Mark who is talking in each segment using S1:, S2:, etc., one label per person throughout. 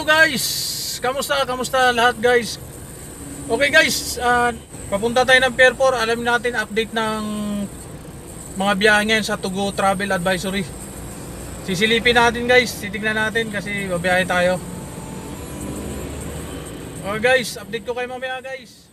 S1: Hello guys! Kamusta? Kamusta lahat guys? Okay guys, papunta tayo ng Pier 4. Alam natin update ng mga biyahe ngayon sa Tugo Travel Advisory. Sisilipin natin guys, titignan natin kasi babiyahe tayo. Okay guys, update ko kayo mamaya guys.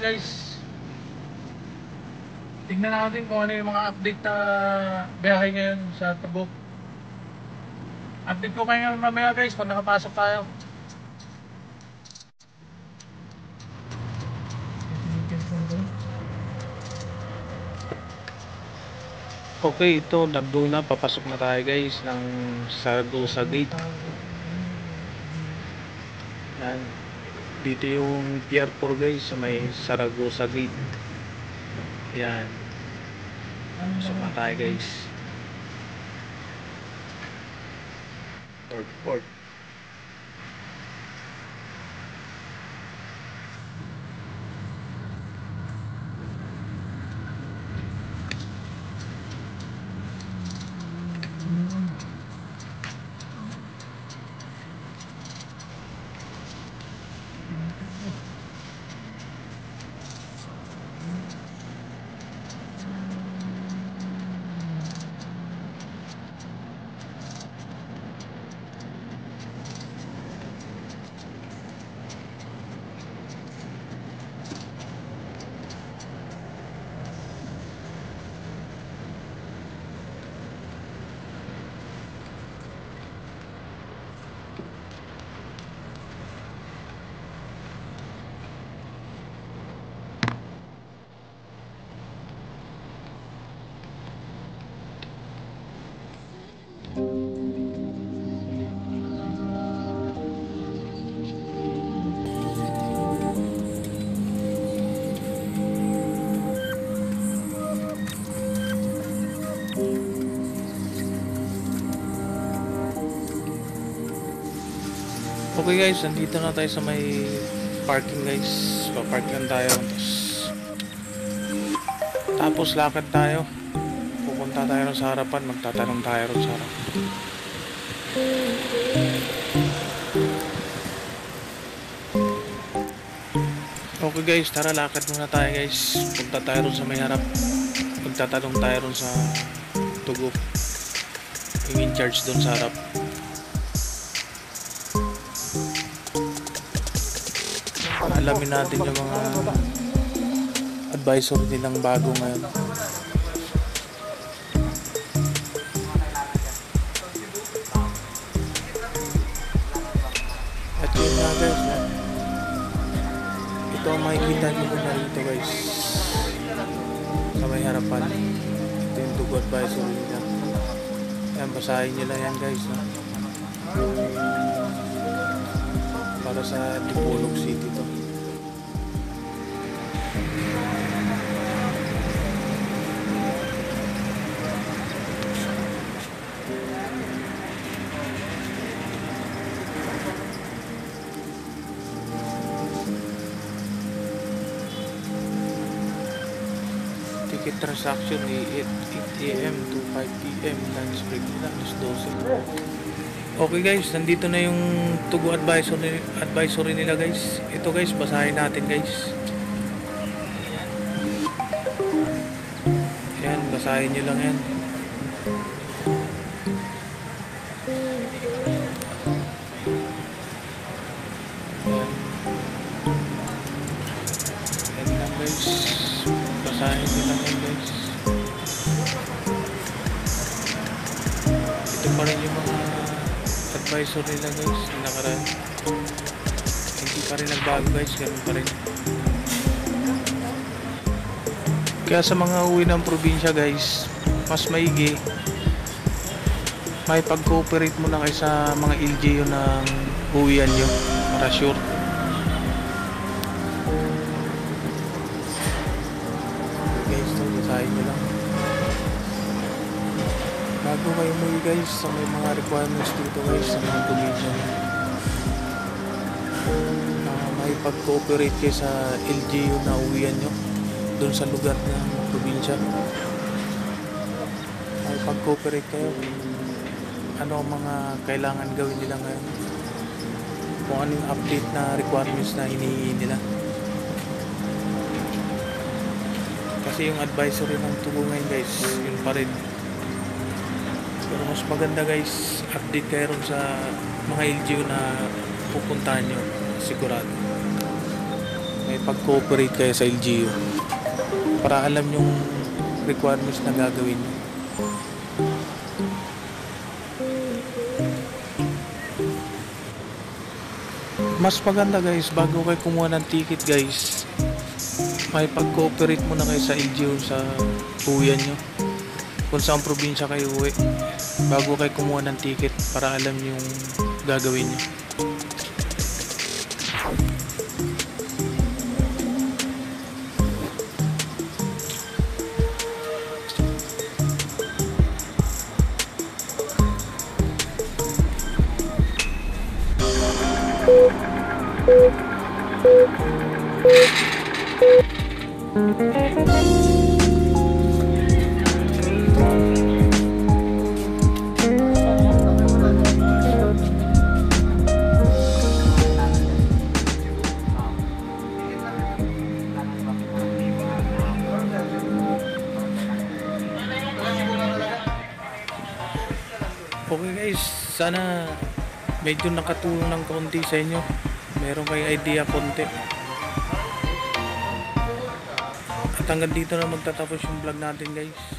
S1: Guys, tignan natin kung ano yung mga update na biyahe ngayon sa Tugo. Update ko kayo mamaya guys pag nakapasok tayo. Okay, ito nagdo na, papasok na tayo guys ng Saragosa Gate. Yan. Dito yung Pier 4 guys sa may Saragosa Gate. Yan. Pasok na tayo guys. Port. Okay guys, nandito na tayo sa may parking guys. Pa-park lang tayo. Tapos lakad tayo. Pupunta tayo sa harapan. Magtatanong tayo sa harapan. Okay guys, tara lakad muna tayo guys. Punta tayo sa may harap. Magtatanong tayo sa Tugo. Yung in charge doon sa harap. Alamin natin yung mga advisory nilang bago ngayon. At yun nga guys, ito ang makikita nyo muna rito guys, sa may harapan, ito yung Tugo Advisory nila. Yan, basahin nyo lang yan guys, no? Para sa Dipolog City to. Ticket transaction 8 AM to 5 PM, lunch break nila alas 12. Okay guys, nandito na yung Tugo advisory nila guys. Ito guys, basahin natin guys. Yan, basahin nyo lang yan. Yan. Yan lang guys. Basahin nyo lang yan guys. Ito pa rin yung mga advisor nila guys, yung nakaraan. Hindi pa rin nagbago guys, ganun pa rin. Kaya sa mga uwi ng probinsya guys, mas maigi may pag-cooperate mo na kayo sa mga LGU ng uwian nyo para sure. Guys, ito basahin nyo lang bago kayo umuwi guys. So may mga requirements dito guys sa mga probinsya, may pag-cooperate kayo sa LGU na uwian nyo doon sa lugar ng probinsya. May pag-cooperate kayo ano ang mga kailangan gawin nila ngayon, kung ano yung update na requirements na hinihingi nila. Kasi yung advisory ng Tugo ngayon guys, yun pa rin. Pero mas maganda guys, update kayo ron sa mga LGU na pupuntahan nyo, sigurado may pag-cooperate kayo sa LGU para alam yung requirements na gagawin nyo. Mas maganda guys, bago kayo kumuha ng ticket guys, may pag-cooperate muna kayo sa LGU sa uwian nyo, kung saan probinsya kayo uwi, bago kayo kumuha ng ticket para alam yung gagawin nyo. Okay guys, sana medyo nakatulong ng kaunti sa inyo, meron kayong idea konti. At hanggang dito na magtatapos yung vlog natin guys.